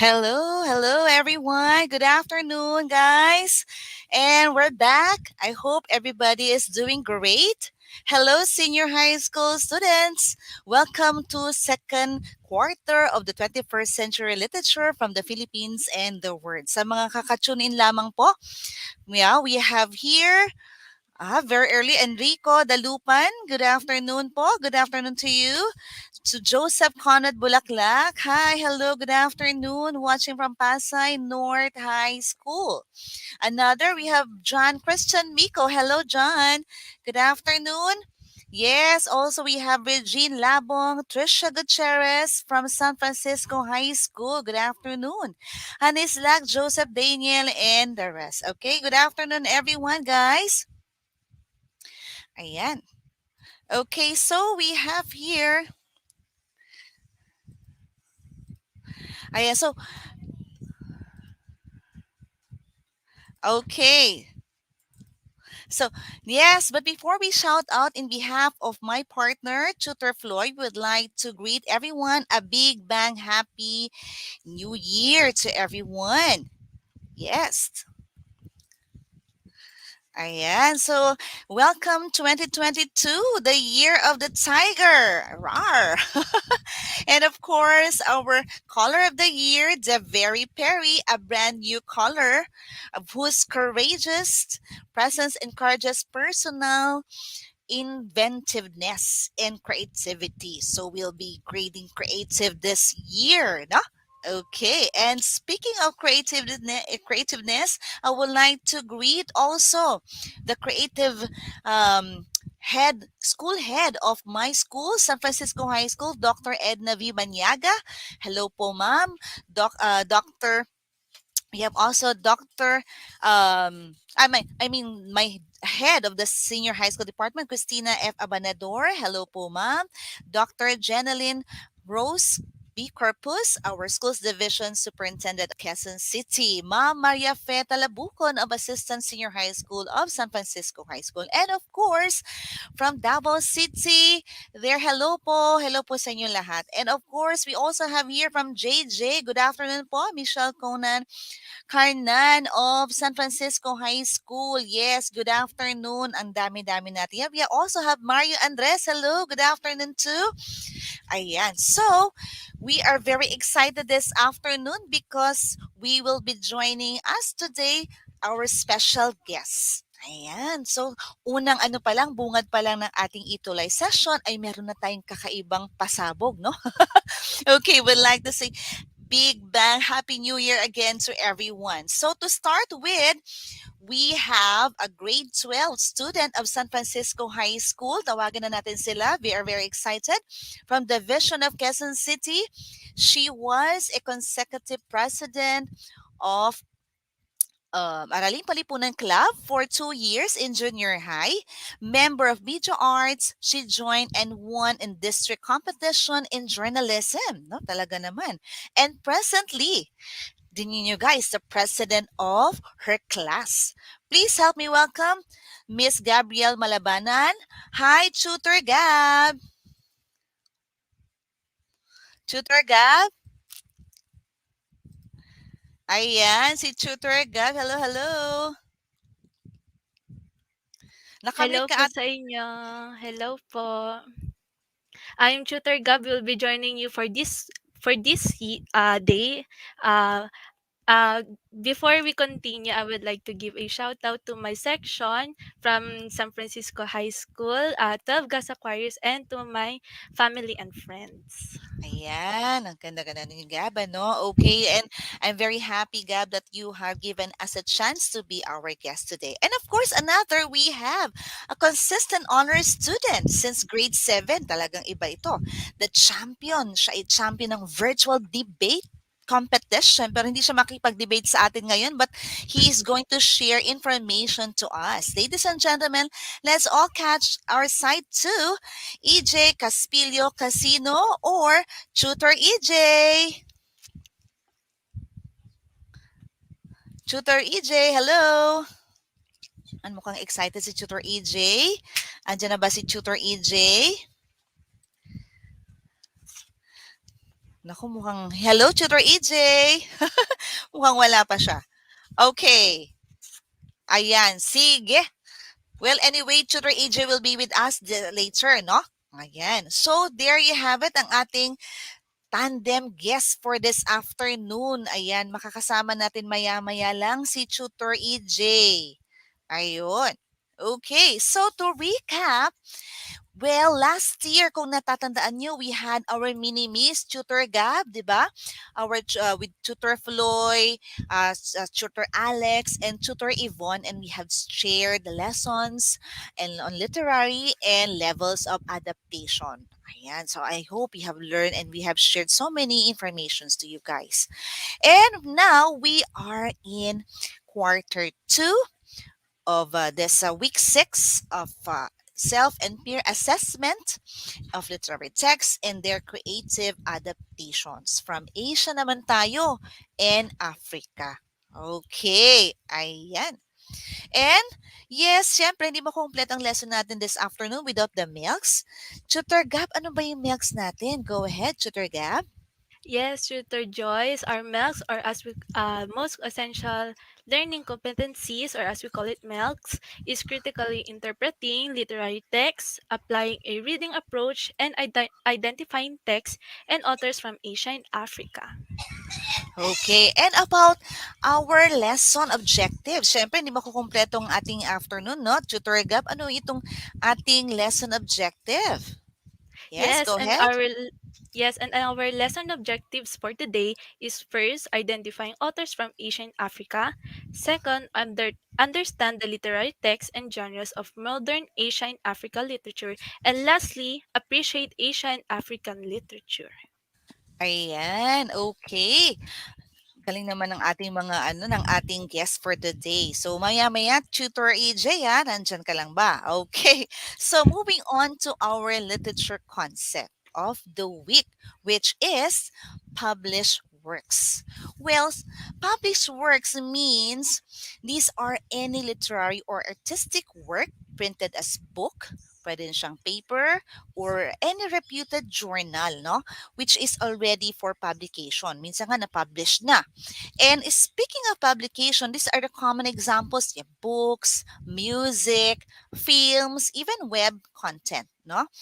Hello everyone. Good afternoon, guys. And we're back. I hope everybody is doing great. Hello, senior high school students. Welcome to second quarter of the 21st century literature from the Philippines and the world. Sa mga kakatune in lamang po, we have here very early. Enrico Dalupan, good afternoon po. Good afternoon to you. To Joseph Conrad Bulaklak, hi, hello, good afternoon. Watching from Pasay North High School. Another, we have John Christian Miko. Hello, John. Good afternoon. Yes, also we have Regine Labong, Trisha Gutierrez from San Francisco High School. Good afternoon. Anis Lack, Joseph Daniel, and the rest. Okay, good afternoon, everyone, guys. Ayan. Okay, so we have here. Ayan, so, okay. So, yes, but before we shout out in behalf of my partner, Tutor Floyd, would like to greet everyone a big bang happy new year to everyone. Yes. Ayan. So, welcome 2022, the year of the tiger. Rawr. And of course, our color of the year, the Very Perry, a brand new color of whose courageous presence encourages personal inventiveness and creativity. So we'll be grading creative this year, no? Okay, and speaking of creativeness, I would like to greet also the creative school head of my school, San Francisco High School, Dr. Edna V. Banyaga. Hello po, ma'am. Dr. We have also Dr. My head of the senior high school department, Christina F. Abanador. Hello po, ma'am. Dr. Jeneline Rose B. Corpus, our schools division superintendent of Quezon City. Ma'am Maria Fe Talabukon of Assistant Senior High School of San Francisco High School. And of course, from Davao City, there, hello po sa inyo lahat. And of course, we also have here from JJ, good afternoon po, Michelle Conan Carnan of San Francisco High School. Yes, good afternoon. Ang dami-dami natin. We also have Mario Andres. Hello, good afternoon too. Ayan. So, we are very excited this afternoon because we will be joining us today, our special guest. Ayan. So, unang ano pa lang, bungad pa lang ng ating itulay session ay meron na tayong kakaibang pasabog, no? Okay, we'd like to say big bang happy new year again to everyone. So to start with, we have a grade 12 student of San Francisco High School. Tawagan na natin sila. We are very excited. From the Division of Quezon City, she was a consecutive president of Araling Palipunan Club for 2 years in junior high. Member of Media Arts, she joined and won in district competition in journalism. No, talaga naman. And presently, din you guys, the president of her class. Please help me welcome Miss Gabrielle Malabanan. Hi, Tutor Gab. Tutor Gab. Ayan, si Tutor Gab. Hello, hello. Nakamute Hello ka po at sa inyo. Hello po. I'm Tutor Gab will be joining you for this day. Uh, uh, Before we continue, I would like to give a shout out to my section from San Francisco High School, 12 Gas Aquarius, and to my family and friends. Ayan, ang ganda-ganda ni Gab, ano? Okay, and I'm very happy, Gab, that you have given us a chance to be our guest today. And of course, another, we have a consistent honor student since grade 7. Talagang iba ito. The champion. Siya ay champion ng virtual debate competition pero hindi siya makipag-debate sa atin ngayon but he is going to share information to us. Ladies and gentlemen, let's all catch our side two, EJ Caspilio Casino or Tutor EJ. Tutor EJ, hello. Mukhang excited si Tutor EJ. Andiyan na ba si Tutor EJ? Naku, mukhang hello, Tutor EJ. Mukhang wala pa siya. Okay. Ayan, sige. Well, anyway, Tutor EJ will be with us later, no? Ayan. So, there you have it, ang ating tandem guest for this afternoon. Ayan, makakasama natin maya-maya lang si Tutor EJ. Ayun. Okay, so to recap, well, last year, kung natatandaan nyo, we had our mini-miss Tutor Gab, di ba? With Tutor Floy, Tutor Alex, and Tutor Yvonne, and we have shared the lessons and on literary and levels of adaptation. Ayan, so I hope you have learned and we have shared so many informations to you guys. And now we are in quarter two of this week six of self and peer assessment of literary texts and their creative adaptations from Asia naman tayo and Africa. Okay, ayan. And yes, syempre hindi makumplet ang lesson natin this afternoon without the milks. Tutor Gab, ano ba yung milks natin? Go ahead, Tutor Gab. Yes, Tutor Joyce, our MELCs, or as we most essential learning competencies, or as we call it MELCs, is critically interpreting literary texts, applying a reading approach, and identifying texts and authors from Asia and Africa. Okay, and about our lesson objective. Syempre, hindi makukumpleto ang ating afternoon, no? Tutor Gab, ano itong ating lesson objective? Yes, Yes, go and ahead. our lesson objectives for today is first identifying authors from Asia and Africa. Second, understand the literary texts and genres of modern Asia and Africa literature. And lastly, appreciate Asia and African literature. Ayan, okay. Galing naman ng ating mga ng ating guest for the day. So maya-maya, Tutor EJ, nandyan ka lang ba? Okay. So moving on to our literature concept of the week, which is published works. Well, published works means these are any literary or artistic work printed as book, pwede rin siyang paper, or any reputed journal, no? Which is already for publication. Minsan nga na-publish na. And speaking of publication, these are the common examples: yeah, books, music, films, even web content, no?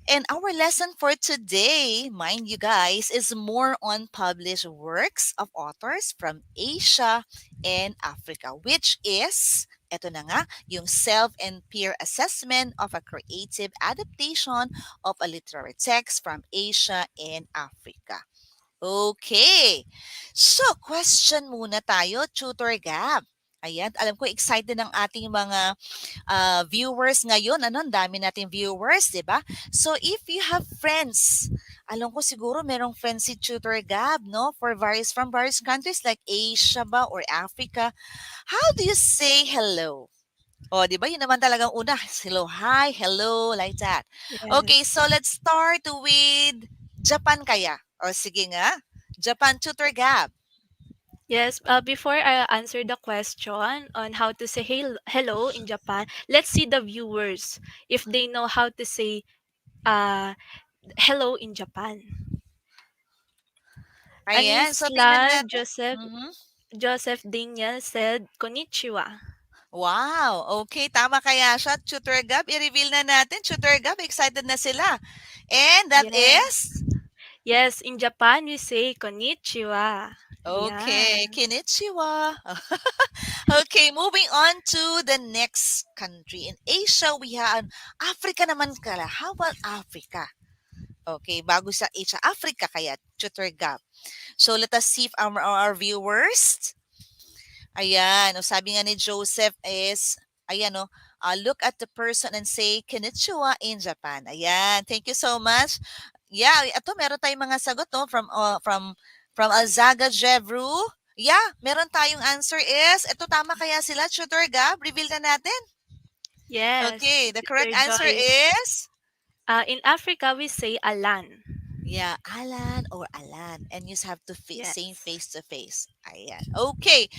And our lesson for today, mind you guys, is more on published works of authors from Asia and Africa, which is, eto na nga, yung self and peer assessment of a creative adaptation of a literary text from Asia and Africa. Okay. So, question muna tayo, Tutor Gab. Ayan, alam ko excited ang ating mga viewers ngayon. Ano, ang dami nating viewers, di ba? So, if you have friends, alam ko siguro merong friends si Tutor Gab, no? From various countries like Asia ba or Africa. How do you say hello? O, di ba? Yun naman talagang una. Hello, hi, hello, like that. Okay, Yes. so let's start with Japan kaya. O, sige nga. Japan, Tutor Gab. Yes, before I answer the question on how to say hello in Japan, let's see the viewers if they know how to say uh, hello in Japan. Ayan, so tingnan Anislav natin. Mhm. Joseph Daniel said konnichiwa. Wow, okay, tama kaya siya, Tutor Gab. I-reveal na natin, Tutor Gab, excited na sila. And that Yeah. is, Yes, in Japan we say konnichiwa. Yeah. okay, Konnichiwa. Okay, moving on to the next country. In Asia, we have Africa naman kala. How about Africa? Okay, bago sa Asia, Africa kaya, Tutor Gab. So let us see if our viewers. Ayan, o sabi nga ni Joseph is, ayan o, look at the person and say konnichiwa in Japan. Ayan, thank you so much. Yeah, ito meron tayong mga sagot no from Alzaga Jevru. Yeah, meron tayong answer is, ito tama kaya sila, Tutor Gab? Reveal na natin. Yes, Okay, the correct Sister answer Joyce. is, In Africa we say alan. yeah, Alan or Alan. And you have to say Yes. face to face. Ayan. Okay.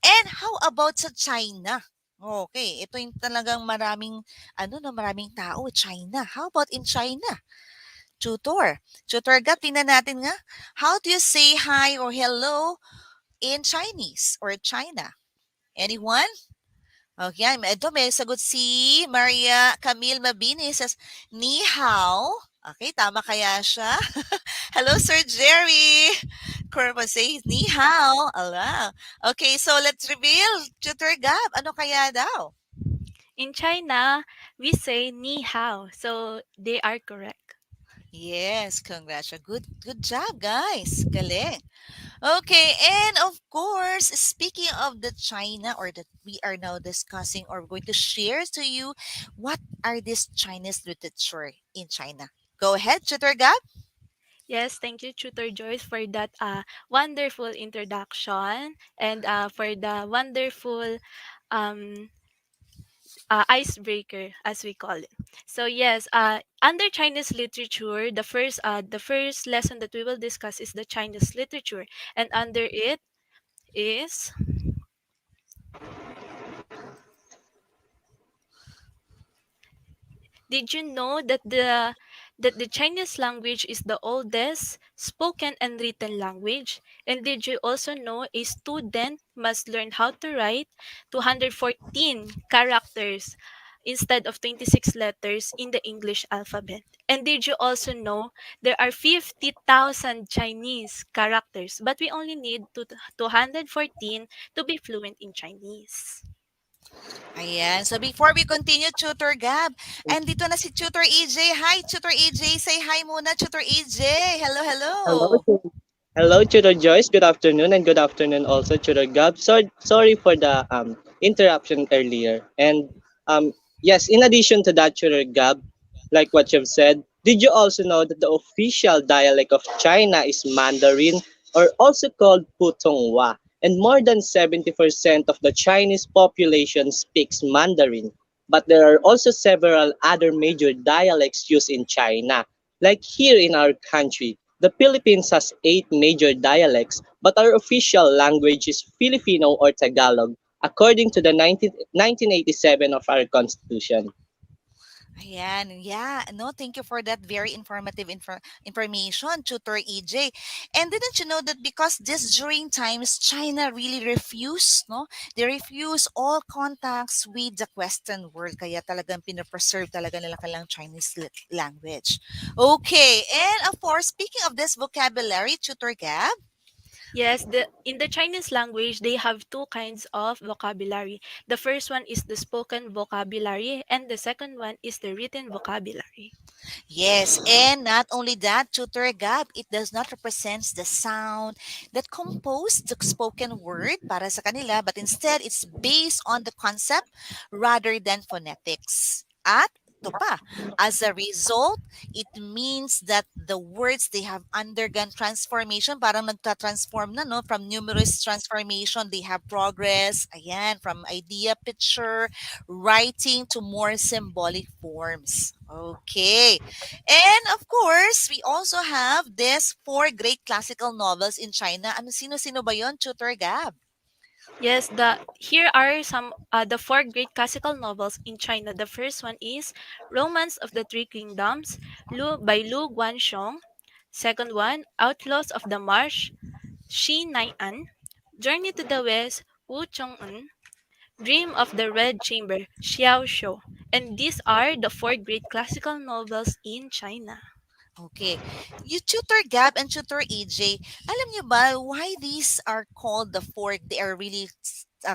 And how about sa China? Okay, ito yung talagang maraming, maraming tao, China. How about in China? Tutor. Tutor Gab, tingnan natin nga. How do you say hi or hello in Chinese or China? Anyone? Okay, ito may sagot si Maria Camille Mabini says, Ni hao. Okay, tama kaya siya? Hello, Sir Jerry. Corpo says, Ni hao. Ala. Okay, so let's reveal. Tutor Gab, ano kaya daw? In China, we say ni hao, so they are correct. Yes, congratulations. Good job, guys. Galing. Okay, and of course, speaking of the China or that we are now discussing or going to share to you, what are this Chinese literature in China? Go ahead, Tutor Gab. Yes, thank you, Tutor Joyce, for that wonderful introduction and for the wonderful um, icebreaker, as we call it. So yes, under Chinese literature, the first lesson that we will discuss is the Chinese literature, and under it is, did you know that the Chinese language is the oldest spoken and written language? And did you also know a student must learn how to write 214 characters instead of 26 letters in the English alphabet? And did you also know there are 50,000 Chinese characters, but we only need 214 to be fluent in Chinese? Ayan. So before we continue, Tutor Gab, and dito na si Tutor EJ. Hi, Tutor EJ. Say hi muna, Tutor EJ. Hello, hello. Hello, hello, Tutor Joyce. Good afternoon, and good afternoon also, Tutor Gab. Sorry for the interruption earlier. And yes, in addition to that, Tutor Gab, like what you've said, did you also know that the official dialect of China is Mandarin, or also called Putonghua? And more than 70% of the Chinese population speaks Mandarin. But there are also several other major dialects used in China. Like here in our country, the Philippines has 8 major dialects, but our official language is Filipino or Tagalog, according to the 1987 of our Constitution. Ayan, yeah. No, thank you for that very informative information, Tutor EJ. And didn't you know that because this during times China really refused, no? They refuse all contacts with the Western world. Kaya talagang pinapreserve talaga nila kanilang Chinese language. Okay, and of course, speaking of this vocabulary, Tutor Gab, Yes, in the Chinese language, they have two kinds of vocabulary. The first one is the spoken vocabulary, and the second one is the written vocabulary. yes, and not only that, tutor gap, it does not represent the sound that compose the spoken word para sa kanila, but instead it's based on the concept rather than phonetics. At ito pa, as a result, it means that the words they have undergone transformation, parang nagta-transform na, no? From numerous transformation, they have progress, ayan, from idea, picture, writing to more symbolic forms. Okay. And of course, we also have these four great classical novels in China. Ano sino-sino ba yon, Tutor Gab? Yes, here are some the four great classical novels in China. The first one is Romance of the Three Kingdoms, by Lu Guanxiong. Second one, Outlaws of the Marsh, Shi Naian. Journey to the West, Wu Chong'un. Dream of the Red Chamber, Xiao Shou. And these are the four great classical novels in China. Okay. You Tutor Gab and Tutor EJ, alam niyo ba why these are called the four, they are really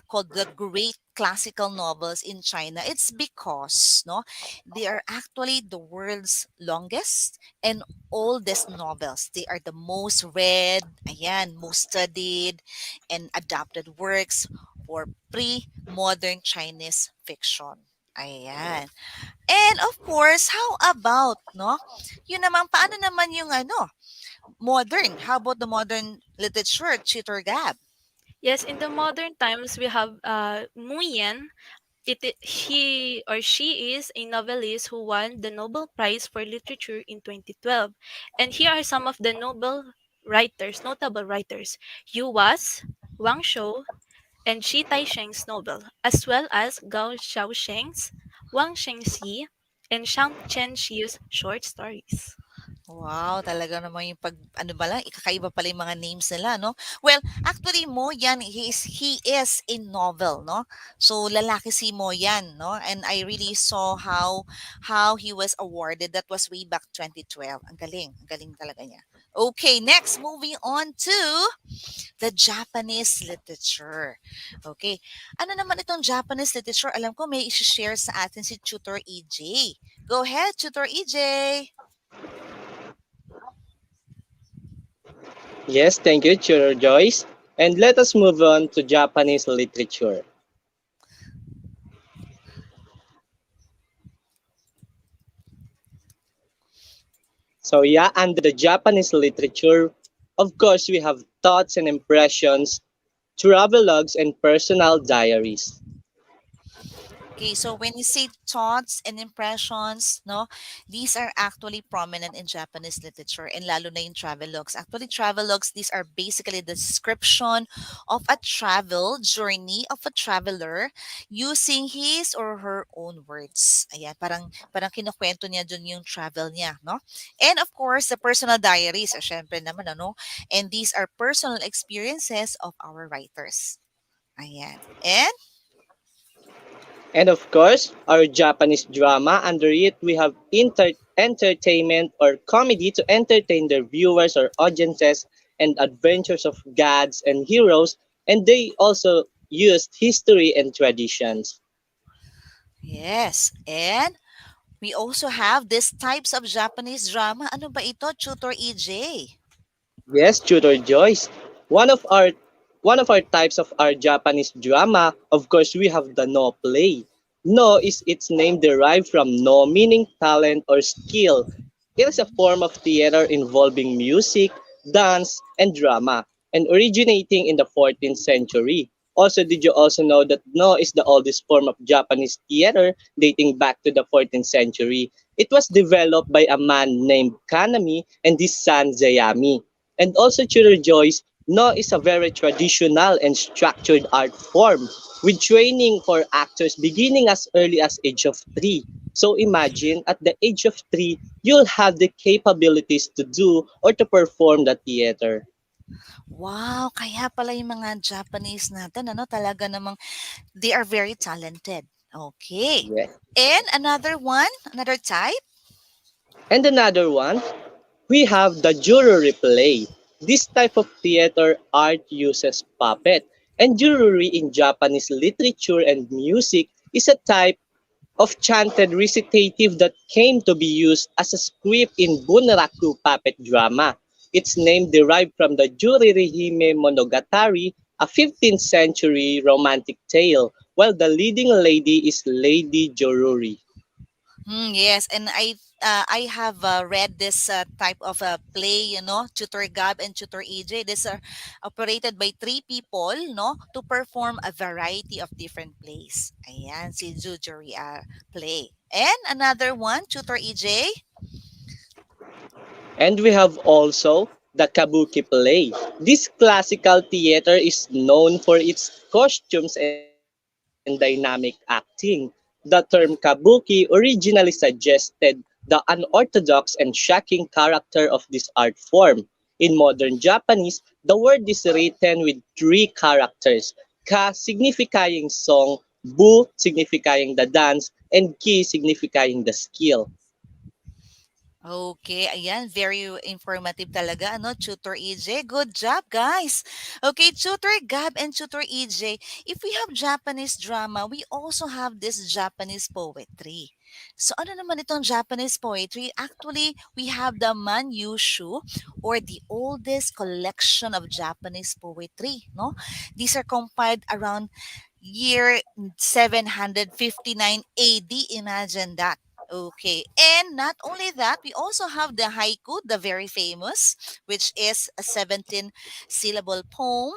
called the great classical novels in China? It's because, no, they are actually the world's longest and oldest novels. They are the most read, ayan, most studied and adapted works for pre-modern Chinese fiction. Ayan. And of course, how about, no? Yun naman, paano naman yung ano, modern? How about the modern literature, Tutor Gab? Yes, in the modern times, we have Mu Yan. He or she is a novelist who won the Nobel Prize for Literature in 2012. And here are some of the notable writers. Yu Was, Wang Shou, and Shi Taisheng's novel, as well as Gao Xiaosheng's, Wang Shengxi, and Shang Chenxi's short stories. Wow, talaga naman yung pag ano ba lang, kakaiba pala yung mga names nila, no? Well, actually Mo Yan, he is a novel, no? So lalaki si Mo Yan, no? And I really saw how he was awarded. That was way back 2012. Ang galing talaga niya. Okay, next moving on to the Japanese literature. Okay. Ano naman itong Japanese literature? Alam ko may i-share sa atin si Tutor EJ. Go ahead, Tutor EJ. Yes, thank you, Chiro Joyce. And let us move on to Japanese literature. So yeah, under the Japanese literature, of course, we have thoughts and impressions, travelogues, and personal diaries. Okay, so when you say thoughts and impressions, no, these are actually prominent in Japanese literature and lalo na yung travelogues. Actually, travelogues, these are basically the description of a travel journey of a traveler using his or her own words. Ayan, parang kinukwento niya dun yung travel niya, no? And of course, the personal diaries, syempre naman, ano? And these are personal experiences of our writers. Ayan. And And of course, our Japanese drama, under it, we have entertainment or comedy to entertain their viewers or audiences and adventures of gods and heroes. And they also used history and traditions. yes, and we also have these types of Japanese drama. Ano ba ito, Tutor EJ? Yes, Tutor Joyce. One of our one of our types of our Japanese drama, of course, we have the no play. No is its name derived from no, meaning talent or skill. It is a form of theater involving music, dance, and drama, and originating in the 14th century. Also, did you also know that no is the oldest form of Japanese theater dating back to the 14th century? It was developed by a man named Kanami and his son Zayami. And also, Tudor Joyce, no is a very traditional and structured art form with training for actors beginning as early as age of 3. So imagine at the age of 3, you'll have the capabilities to do or to perform the theater. Wow, kaya pala yung mga Japanese natin, ano, talaga namang they are very talented. Okay. Yes. And another one, another type. And another one, we have the jewelry play. This type of theater art uses puppet. And jewelry in Japanese literature and music is a type of chanted recitative that came to be used as a script in Bunraku puppet drama. Its name derived from the Juririhime Monogatari, a 15th century romantic tale, while the leading lady is Lady Joruri. Yes, and I have read this type of play, Tutor Gab and Tutor EJ. These are operated by three people, no, to perform a variety of different plays. Ayan, si Jujuri play. And another one, Tutor EJ. And we have also the Kabuki play. This classical theater is known for its costumes and dynamic acting. The term Kabuki originally suggested the unorthodox and shocking character of this art form. In modern Japanese, the word is written with three characters: ka signifying song, bu signifying the dance, and ki signifying the skill. Okay, ayan, very informative talaga, ano, Tutor EJ. Good job, guys. Okay, Tutor Gab and Tutor EJ, if we have Japanese drama, we also have this Japanese poetry. So ano naman itong Japanese poetry? Actually, we have the Manyushu or the oldest collection of Japanese poetry, no? These are compiled around year 759 AD. Imagine that. Okay. And not only that, we also have the haiku, the very famous, which is a 17 syllable poem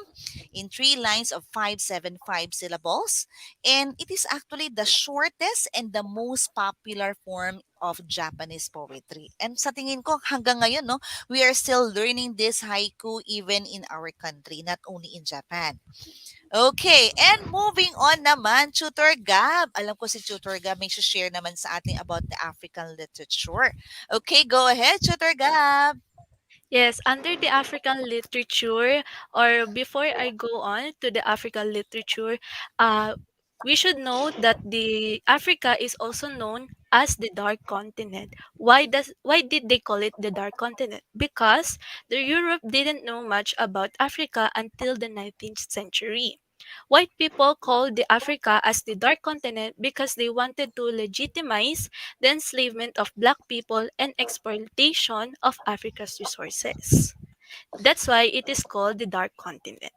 in three lines of 575 syllables. And it is actually the shortest and the most popular form of Japanese poetry. And sa tingin ko hanggang ngayon, no, we are still learning this haiku even in our country, not only in Japan. Okay, and moving on naman, Tutor Gab. Alam ko si Tutor Gab may share naman sa ating about the African literature. Okay, go ahead, Tutor Gab. Yes, under the African literature, or before I go on to the African literature, uh, we should know that the Africa is also known as the Dark Continent. Why did they call it the Dark Continent? Because the Europe didn't know much about Africa until the 19th century. White people called the Africa as the Dark Continent because they wanted to legitimize the enslavement of black people and exploitation of Africa's resources. That's why it is called the Dark Continent.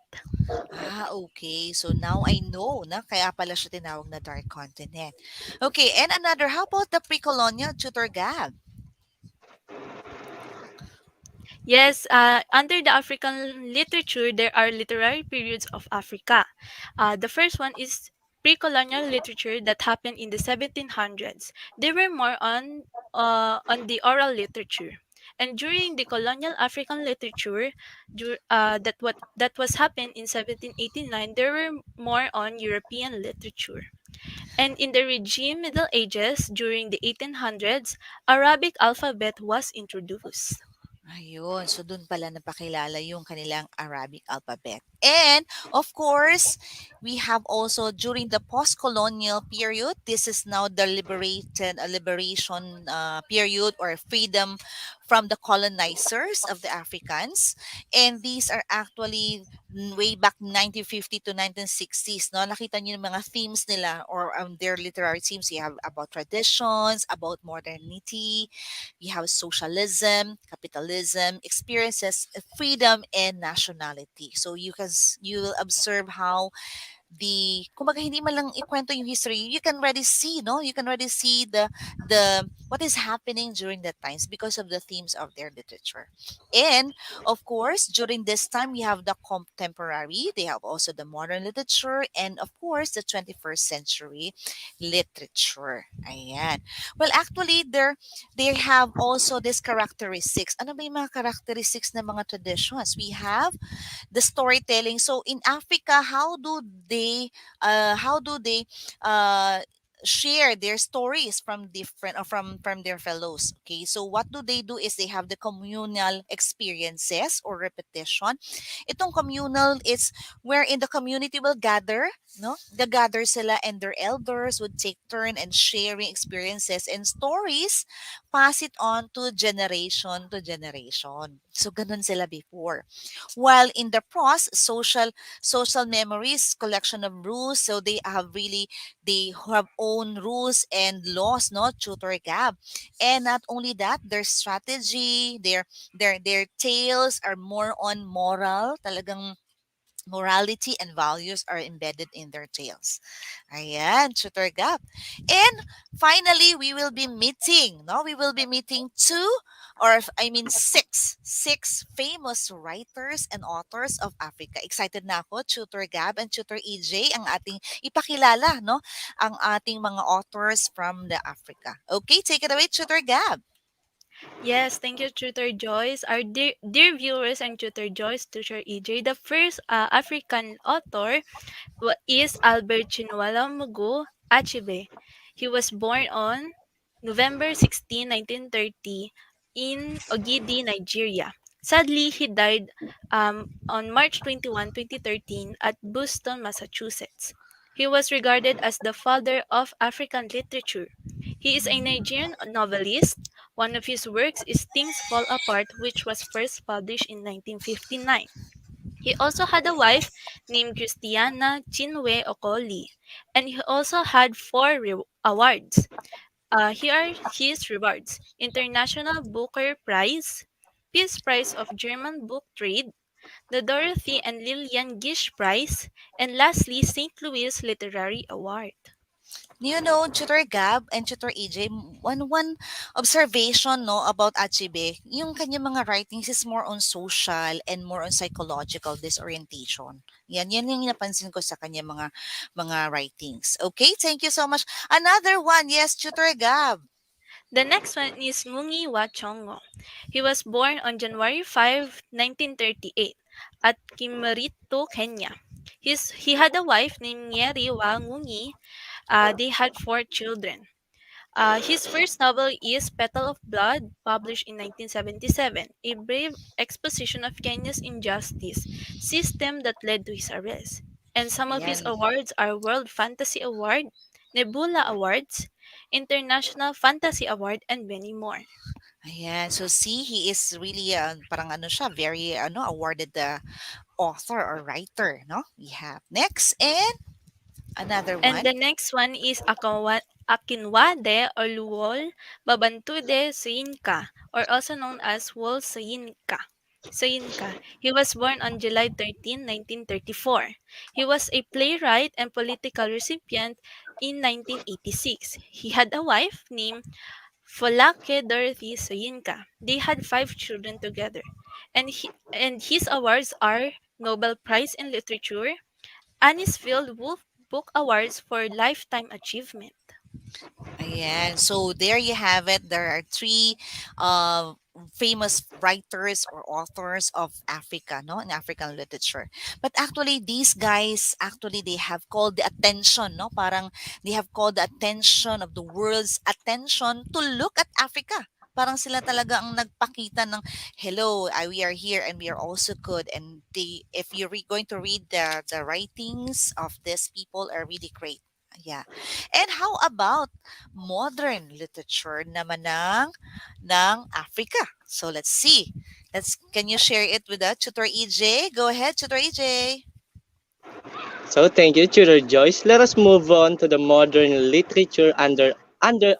Okay. So now I know na kaya pala siya tinawag na Dark Continent. Okay, and another, how about the pre-colonial, Tutor Gab? Yes, under the African literature, there are literary periods of Africa. The first one is pre-colonial literature that happened in the 1700s. They were more on the oral literature. And during the colonial African literature, that was happened in 1789, there were more on European literature. And in the regime Middle Ages, during the 1800s, Arabic alphabet was introduced. Ayun, so dun pala napakilala yung kanilang Arabic alphabet. And of course, we have also during the post-colonial period, this is now the liberation period or freedom from the colonizers of the Africans. And these are actually way back 1950 to 1960s. No? Nakita niyo yung mga themes nila or their literary themes. You have about traditions, about modernity, we have socialism, capitalism, experiences, freedom, and nationality. So you will observe how kumbaga hindi man lang ikwento yung history, you can already see, no? You can already see the what is happening during that times because of the themes of their literature. And of course, during this time we have the contemporary, they have also the modern literature, and of course the 21st century literature. Ayan. Well, actually they have also this characteristics. Ano ba yung mga characteristics ng mga traditions? We have the storytelling. So in Africa, how do they uh share their stories from different or from their fellows? Okay, so what do they do is they have the communal experiences or repetition. Itong communal is wherein the community will gather, no, gather sila and their elders would take turn and sharing experiences and stories, pass it on to generation. So ganun sila before. While in the pros, social memories, collection of rules. So they have own rules and laws, no, tutor gap. And not only that, their strategy, their tales are more on moral, talagang morality and values are embedded in their tales. Ayan, tutor gap. And finally, we will be meeting, no? We will be meeting six famous writers and authors of Africa. Excited na ako, Tutor Gab and Tutor EJ, ang ating ipakilala, no? Ang ating mga authors from the Africa. Okay, take it away, Tutor Gab. Yes, thank you, Tutor Joyce. Our dear viewers and Tutor Joyce, Tutor EJ, the first African author is Albert Chinwala Mugu Achebe. He was born on November 16, 1930 in Ogidi, Nigeria. Sadly, he died on March 21, 2013 at Boston, Massachusetts. He was regarded as the father of African literature. He is a Nigerian novelist. One of his works is Things Fall Apart, which was first published in 1959. He also had a wife named Christiana Chinwe Okoli, and he also had four awards. Here are his rewards: International Booker Prize, Peace Prize of German Book Trade, the Dorothy and Lillian Gish Prize, and lastly, St. Louis Literary Award. You know, Tutor Gab and Tutor EJ, one observation, no, about Achibe, yung kanyang mga writings is more on social and more on psychological disorientation. Yan yung napansin ko sa kanyang mga writings. Okay, thank you so much. Another one, yes, Tutor Gab. The next one is Ngungi Wa Chongo. He was born on January 5, 1938, at Kimarito, Kenya. He had a wife named Nyeri Wa Ngungi. They had four children. His first novel is Petal of Blood, published in 1977, a brave exposition of Kenya's injustice system that led to his arrest. And some of his Ayan. awards are World Fantasy Award, Nebula Awards, International Fantasy Award, and many more. Ayan. So see, he is really parang ano siya, very awarded author or writer, no? We have next and another And one. the next one is Akinwade or Luol Babantude Soyinka, or also known as Wol Soyinka. Soyinka. He was born on July 13, 1934. He was a playwright and political recipient in 1986. He had a wife named Folake Dorothy Soyinka. They had five children together. And his awards are Nobel Prize in Literature, Anis Field Wolf Book Awards for Lifetime Achievement. Ayan. So there you have it. There are three uh, famous writers or authors of Africa, no, in African literature. But actually, these guys actually they have called the attention, no, parang they have called the attention of the world's attention to look at Africa. Parang sila talaga ang nagpakita ng hello, we are here and we are also good. And they, if you're going to read the writings of these people, are really great. Yeah. And how about modern literature naman ng Africa? So let's see. Can you share it with us, Tutor EJ? Go ahead, Tutor EJ. So thank you, Tutor Joyce. Let us move on to the modern literature under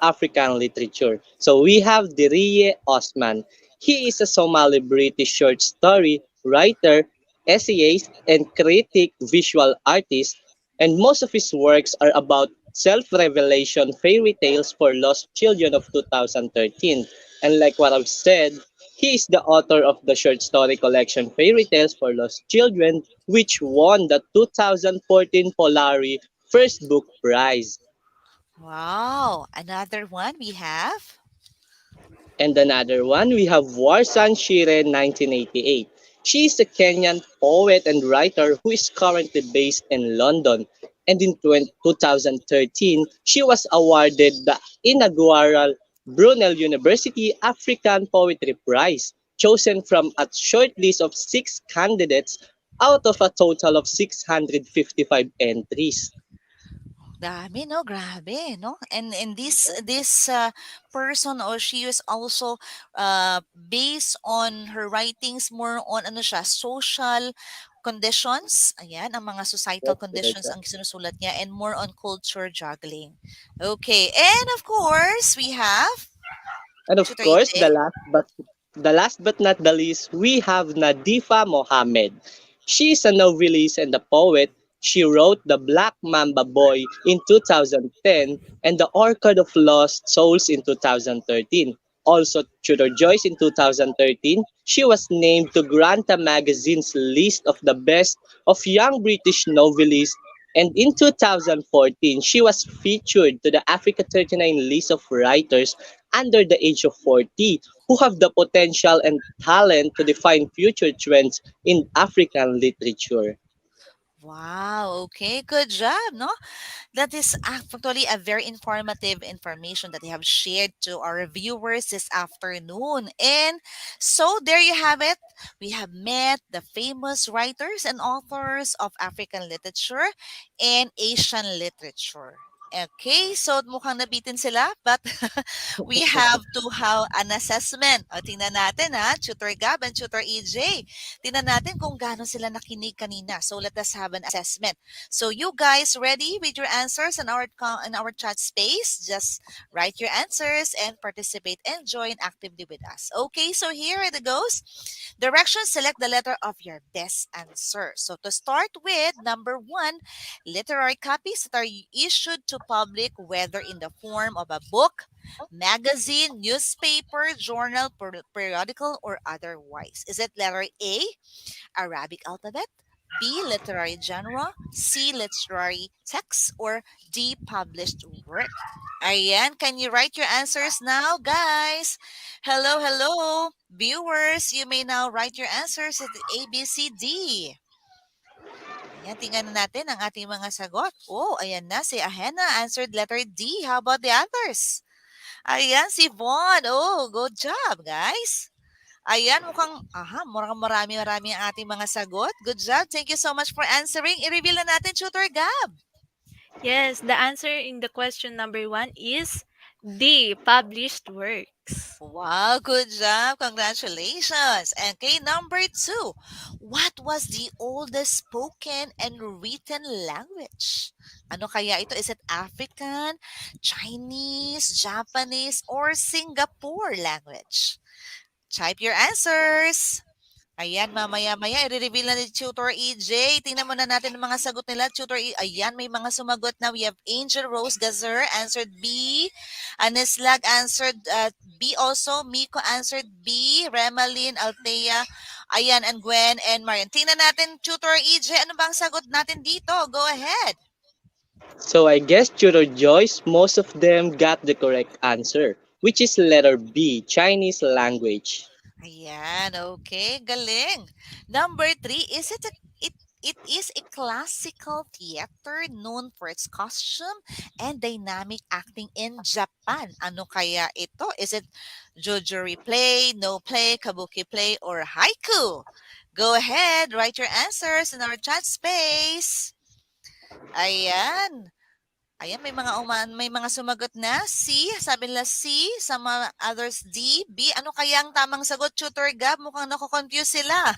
African literature. So we have Diriye Osman. He is a Somali British short story writer, essayist, and critic visual artist, and most of his works are about self-revelation fairy tales for lost children of 2013. And like what I've said, he is the author of the short story collection Fairy Tales for Lost Children, which won the 2014 Polari First Book Prize. Wow. Another one we have. And another one, we have Warsan Shire 1988. She is a Kenyan poet and writer who is currently based in London. And in 2013, she was awarded the inaugural Brunel University African Poetry Prize, chosen from a short list of 6 candidates out of a total of 655 entries. Dami, no? Grabe, no? And this person or she is also based on her writings more on ano siya, social conditions. Ayan, ang mga societal Yes, conditions ang sinusulat niya and more on culture juggling. Okay, and of course, we have And of Tutor course, EJ. the last but not the least, we have Nadifa Mohammed. She is a novelist and a poet. She wrote The Black Mamba Boy in 2010 and The Orchid of Lost Souls in 2013. Also, Tudor Joyce in 2013, she was named to Granta magazine's list of the best of young British novelists. And in 2014, she was featured to the Africa 39 list of writers under the age of 40 who have the potential and talent to define future trends in African literature. Wow, okay, good job, no? That is actually a very informative information that you have shared to our viewers this afternoon. And so there you have it. We have met the famous writers and authors of African literature and Asian literature. Okay, so mukhang nabitin sila, but we have to have an assessment. O, tingnan natin ha, Tutor Gab and Tutor EJ. Tingnan natin kung gaano sila nakinig kanina. So let us have an assessment. So you guys ready with your answers in our chat space? Just write your answers and participate and join actively with us. Okay, so here it goes. Directions, select the letter of your best answer. So to start with, number one, literary copies that are issued to public, whether in the form of a book, magazine, newspaper, journal, periodical, or otherwise. Is it letter A, Arabic alphabet? B. Literary genre, C. Literary text, or D. Published work? Ayan, can you write your answers now, guys? Hello, hello. Viewers, you may now write your answers at A, B, C, D. Ayan, tingnan na natin ang ating mga sagot. Oh, ayan na. Si Ahena answered letter D. How about the others? Ayan, si Von. Oh, good job, guys. Ayan, mukhang marami-marami ang ating mga sagot. Good job. Thank you so much for answering. I-reveal na natin, Tutor Gab. Yes, the answer in the question number 1 is D, published works. Wow, good job. Congratulations. Okay, number 2. What was the oldest spoken and written language? Ano kaya ito? Is it African, Chinese, Japanese, or Singapore language? Type your answers. Ayan, mamaya-maya, i-reveal na ni Tutor EJ. Tingnan muna natin ang mga sagot nila. Ayan, may mga sumagot na. We have Angel Rose Gazer answered B. Anislag answered B also. Miko answered B. Remalyn, Althea, ayan, and Gwen and Marian. Tingnan natin, Tutor EJ, ano bang sagot natin dito? Go ahead. So I guess Tutor Joyce, most of them got the correct answer, which is letter B, Chinese language. Ayan, okay, galing. Number 3, it is a classical theater known for its costume and dynamic acting in Japan. Ano kaya ito? Is it jojuri play, no play, kabuki play, or haiku? Go ahead, write your answers in our chat space. Ayan. Ayan, may mga sumagot na. C, sabi nila C, sa mga others D, B. Ano kaya ang tamang sagot, Tutor Gab? Mukhang nako-confuse sila.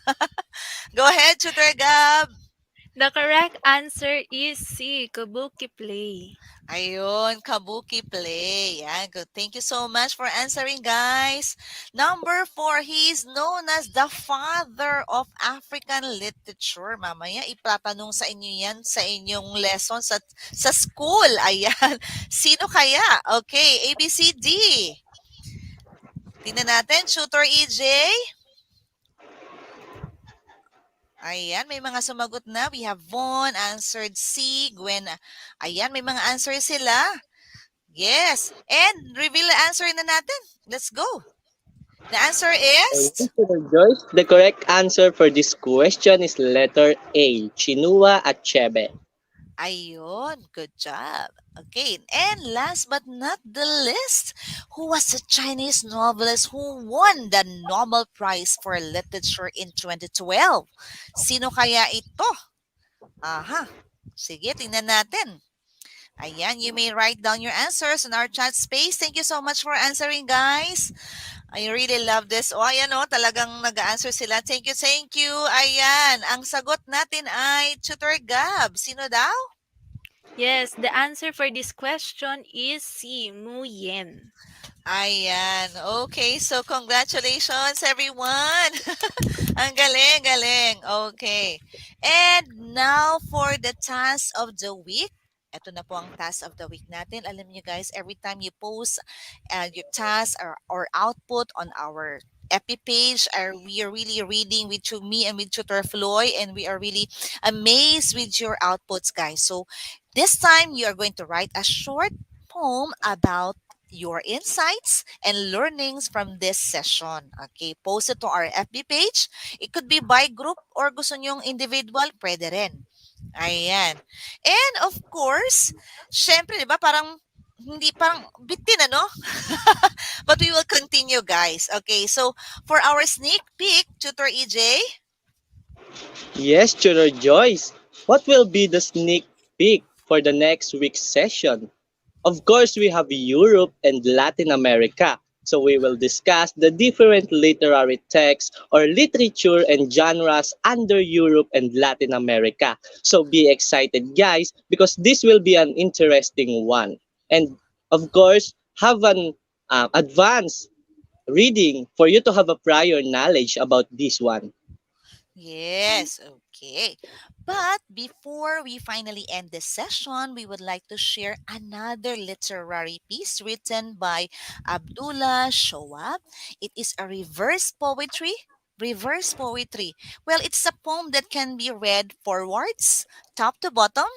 Go ahead, Tutor Gab. The correct answer is C, kabuki play. Ayun, kabuki play. Yan, good. Thank you so much for answering, guys. Number 4, he is known as the father of African literature. Mamaya, ipatanong sa inyo yan sa inyong lesson sa school. Ayan. Sino kaya? Okay, A, B, C, D. Tingnan natin, Tutor EJ. Ayan, may mga sumagot na. We have Von, answered C. Gwen, ayan, may mga answers sila. Yes. And reveal the answer na natin. Let's go. The answer is? Tutor Joyce, the correct answer for this question is letter A, Chinua Achebe. Ayun, good job. Okay, and last but not the least, who was the Chinese novelist who won the Nobel Prize for Literature in 2012? Sino kaya ito? Aha, sige, tingnan natin. Ayan, you may write down your answers in our chat space. Thank you so much for answering, guys. I really love this. O, ayan o, talagang nag-answer sila. Thank you, thank you. Ayan, ang sagot natin ay Tutor Gab. Sino daw? Yes, the answer for this question is C, Mu Yen. Ayan. Okay, so congratulations everyone. Ang galing, galing. Okay. And now for the task of the week. Ito na po ang task of the week natin. Alam niyo guys, every time you post your task or output on our epi page, we are really reading with me and with Tutor Floyd, and we are really amazed with your outputs, guys. So this time you are going to write a short poem about your insights and learnings from this session. Okay, post it to our FB page. It could be by group or gusto nyong individual, pwede rin. Ayan. And of course, syempre, di ba, parang bitin, ano? But we will continue, guys. Okay, so for our sneak peek, Tutor EJ. Yes, Tutor Joyce. What will be the sneak peek for the next week's session? Of course, we have Europe and Latin America. So we will discuss the different literary texts or literature and genres under Europe and Latin America. So be excited, guys, because this will be an interesting one. And of course, have an advanced reading for you to have a prior knowledge about this one. Yes, okay. But before we finally end this session, we would like to share another literary piece written by Abdullah Shoab. It is a reverse poetry Reverse poetry. Well, it's a poem that can be read forwards, top to bottom,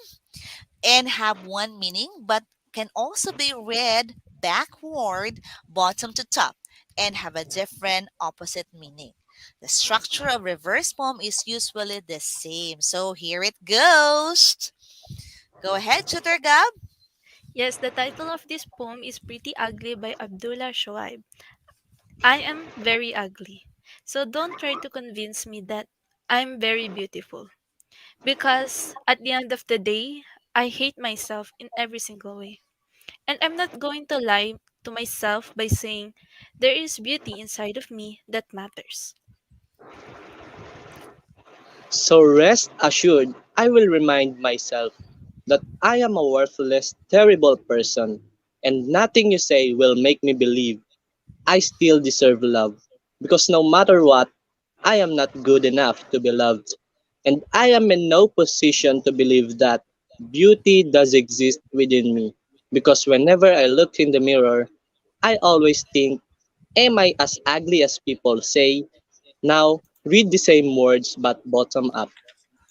and have one meaning, but can also be read backward, bottom to top, and have a different opposite meaning. The structure of reverse poem is usually the same. So here it goes. Go ahead, Tutor Gab. Yes, the title of this poem is Pretty Ugly by Abdullah Shoaib. I am very ugly. So don't try to convince me that I'm very beautiful. Because at the end of the day, I hate myself in every single way. And I'm not going to lie to myself by saying there is beauty inside of me that matters. So rest assured, I will remind myself that I am a worthless, terrible person, and nothing you say will make me believe I still deserve love. Because no matter what, I am not good enough to be loved. And I am in no position to believe that beauty does exist within me. Because whenever I look in the mirror, I always think, am I as ugly as people say? Now, read the same words but bottom up.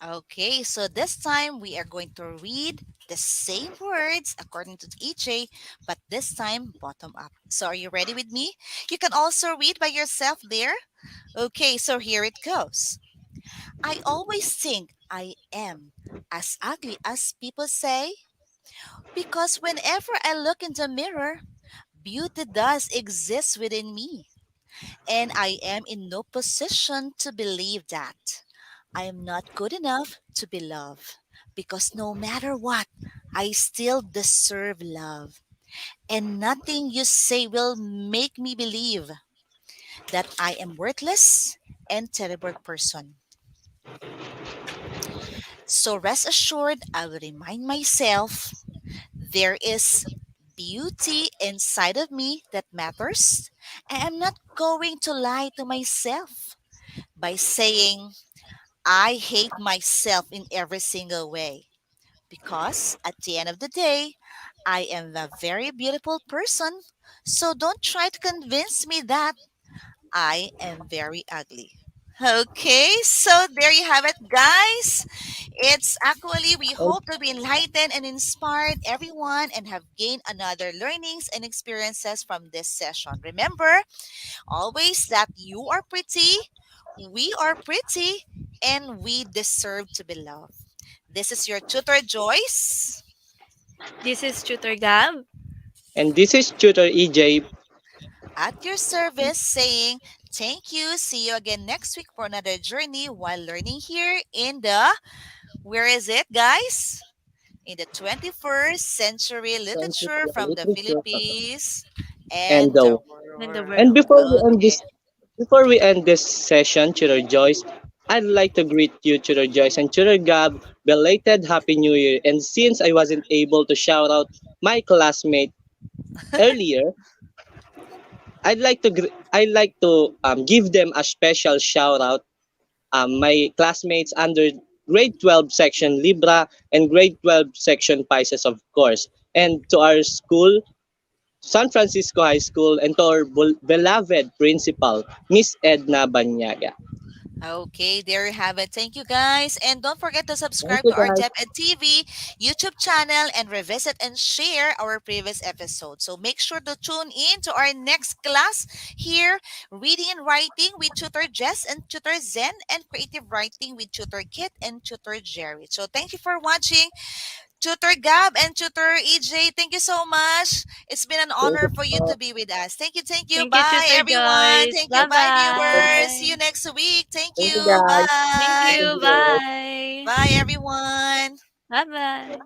Okay, so this time we are going to read the same words according to EJ, but this time bottom up. So are you ready with me? You can also read by yourself there. Okay, so here it goes. I always think I am as ugly as people say because whenever I look in the mirror, beauty does exist within me, and I am in no position to believe that. I am not good enough to be loved because no matter what, I still deserve love. And nothing you say will make me believe that I am worthless and terrible person. So rest assured, I will remind myself there is beauty inside of me that matters. And I'm not going to lie to myself by saying I hate myself in every single way. Because at the end of the day, I am a very beautiful person. So don't try to convince me that I am very ugly. Okay, so there you have it, guys. It's actually, we Oh, hope to be enlightened and inspired everyone and have gained another learnings and experiences from this session. Remember always that you are pretty, we are pretty, and we deserve to be loved. This is your tutor, Joyce, This is Tutor Gab. and this is Tutor EJ. at your service, saying thank you. See you again next week for another journey while learning here in the, where is it, guys? In the 21st century literature from the Philippines And and the the And the world. and world. Okay. before we end this session, Tutor Joyce, I'd like to greet you, Tutor Joyce and Tutor Gab, belated Happy New Year. And since I wasn't able to shout out my classmate earlier, I'd like to give them a special shout out. My classmates under grade 12 section Libra and grade 12 section Pisces, of course. And to our school, San Francisco High School, and to our beloved principal, Miss Edna Banyaga. Okay, there you have it. Thank you guys. And don't forget to Thank subscribe you to our guys. DepEd TV YouTube channel and revisit and share our previous episodes. So make sure to tune in to our next class here, reading and writing with Tutor Jess and Tutor Zen, and creative writing with Tutor Kit and Tutor Jerry. So thank you for watching. Tutor Gab and Tutor EJ, thank you so much. It's been an Thank honor you. for you to be with us. Thank you, thank you. Thank you, Bye, Tutor everyone. Joyce. Thank you. Bye Bye, viewers. bye. See you next week. Thank Thank you you. guys. Thank Bye. Thank you. you. Bye. Bye, everyone. Bye bye.